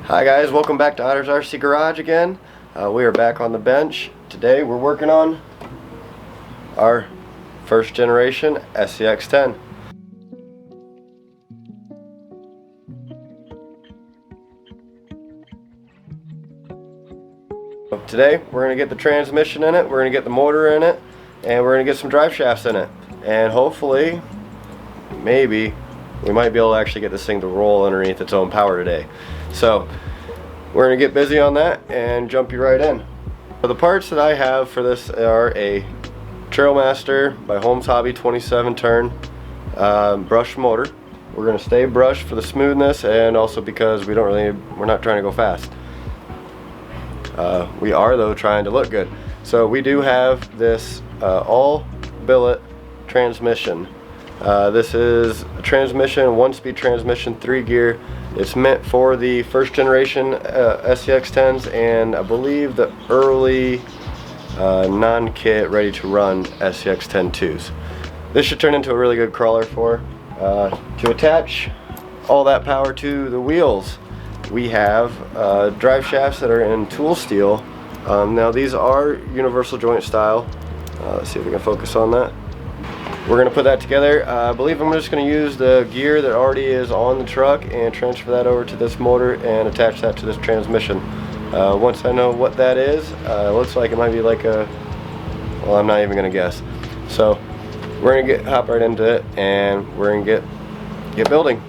Hi guys, welcome back to Otter's RC Garage again. We are back on the bench. Today we're working on our first generation Scx10. Today we're going to get the transmission in it, we're going to get the motor in it, and we're going to get some drive shafts in it. And hopefully, maybe, we might be able to actually get this thing to roll underneath its own power today. So we're going to get busy on that and jump you right in. So the parts that I have for this are a Trailmaster by Holmes Hobby 27 turn brush motor. We're going to stay brushed for the smoothness and also because we're not trying to go fast. We are though trying to look good. So we do have this all billet transmission. This is a transmission, 1-speed transmission, 3-gear. It's meant for the first generation Scx10s and I believe the early non-kit ready to run Scx10-2s. This should turn into a really good crawler for. To attach all that power to the wheels, we have drive shafts that are in tool steel. Now these are universal joint style. Let's see if we can focus on that. We're going to put that together. I believe I'm just going to use the gear that already is on the truck and transfer that over to this motor and attach that to this transmission. Once I know what that is, it looks like it might be like a, well, I'm not even going to guess. So we're going to hop right into it and we're going to get building.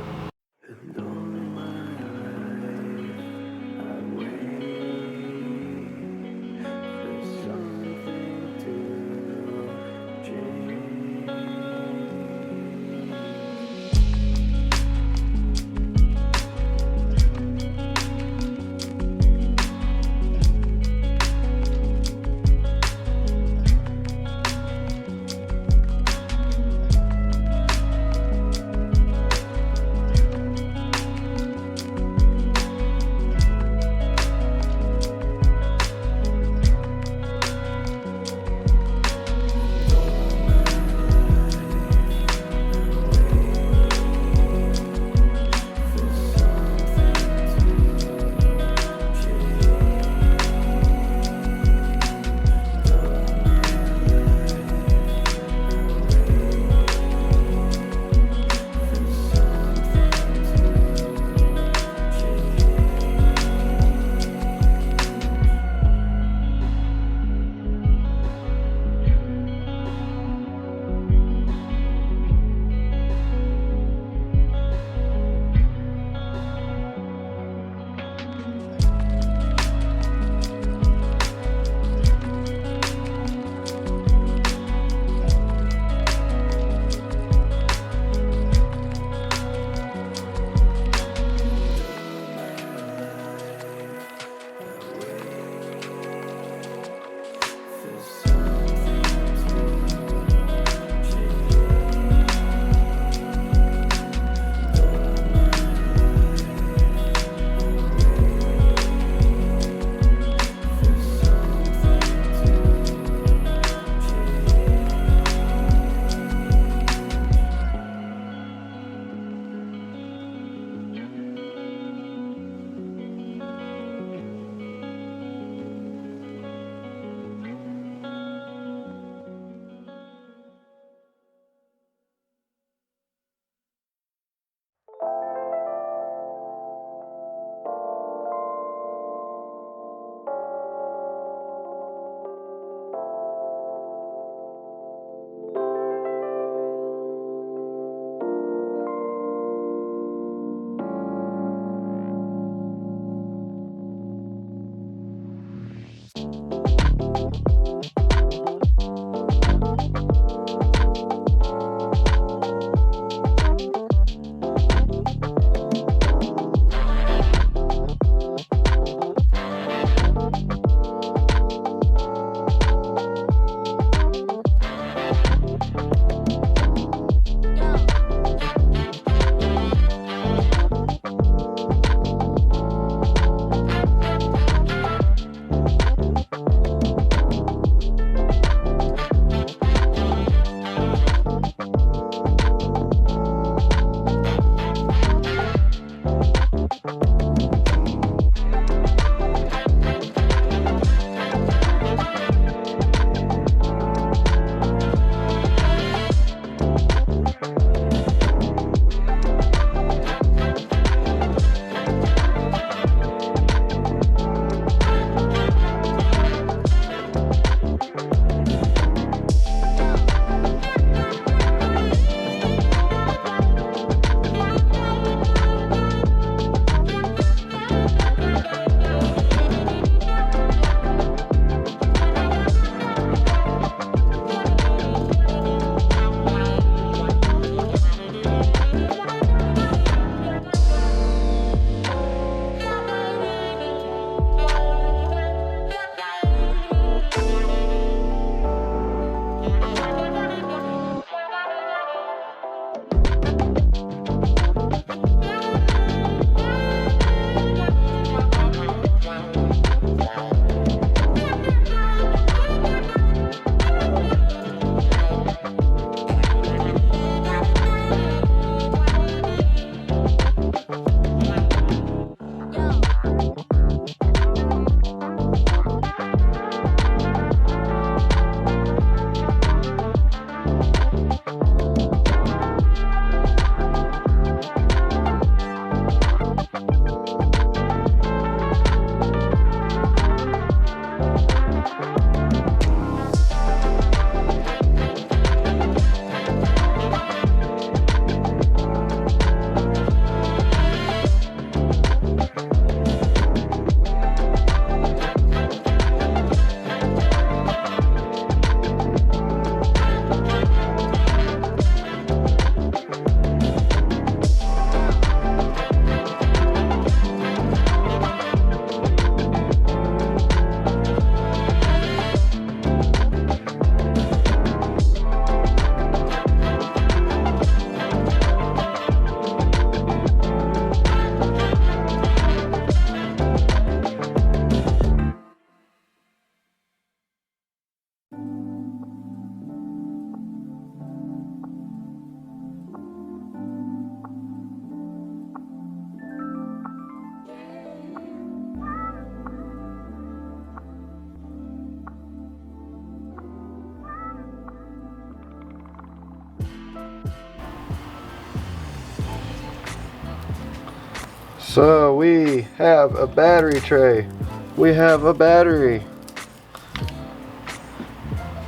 So we have a battery tray. We have a battery.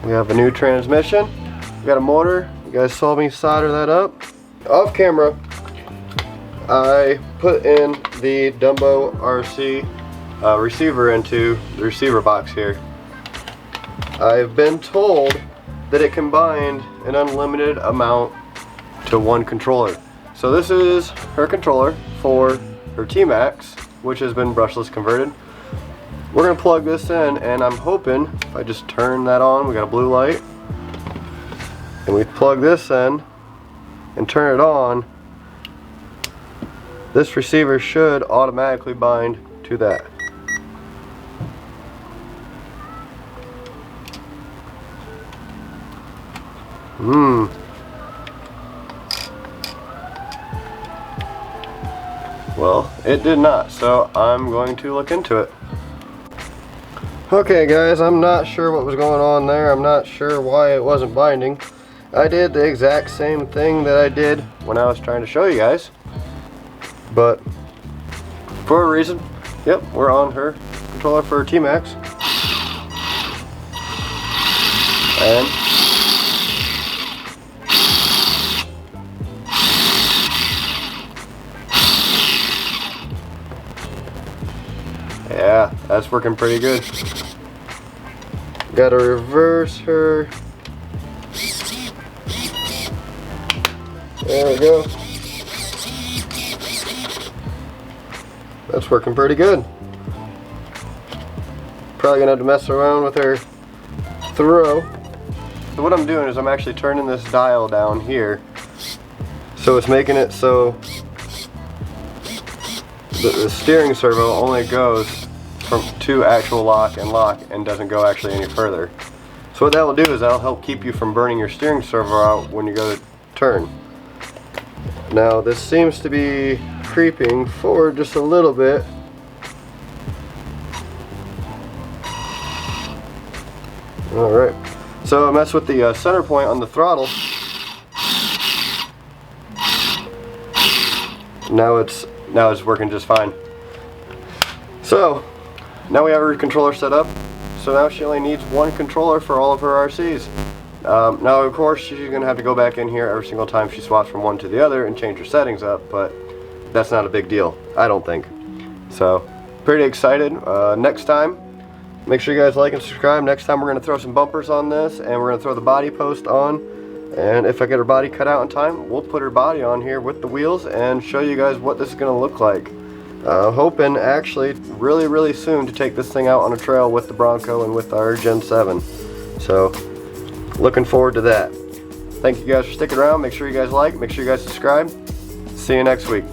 We have a new transmission. We got a motor. You guys saw me solder that up. Off camera, I put in the Dumbo RC receiver into the receiver box here. I've been told that it can bind an unlimited amount to one controller. So this is her controller for her T-Max, which has been brushless converted. We're gonna plug this in, and I'm hoping if I just turn that on, we got a blue light, and we plug this in and turn it on, this receiver should automatically bind to that. Well, it did not, so I'm going to look into it. Okay guys, I'm not sure what was going on there. I'm not sure why it wasn't binding. I did the exact same thing that I did when I was trying to show you guys. But for a reason, yep, we're on her controller for T-Max. And yeah, that's working pretty good. Gotta reverse her. There we go. That's working pretty good. Probably gonna have to mess around with her throw. So what I'm doing is I'm actually turning this dial down here. So it's making it so the steering servo only goes to actual lock and doesn't go actually any further. So what that will do is that'll help keep you from burning your steering servo out when you go to turn. Now this seems to be creeping forward just a little bit. Alright, so I messed with the center point on the throttle. Now it's working just fine. So now we have her controller set up. So now she only needs one controller for all of her RCs. Now of course she's gonna have to go back in here every single time she swaps from one to the other and change her settings up, but that's not a big deal, I don't think. So pretty excited. Next time, make sure you guys like and subscribe. Next time we're gonna throw some bumpers on this, and we're gonna throw the body post on. And if I get her body cut out in time, we'll put her body on here with the wheels and show you guys what this is gonna look like. Hoping actually really soon to take this thing out on a trail with the Bronco and with our Gen 7. So looking forward to that. Thank you guys for sticking around. Make sure you guys like, make sure you guys subscribe. See you next week.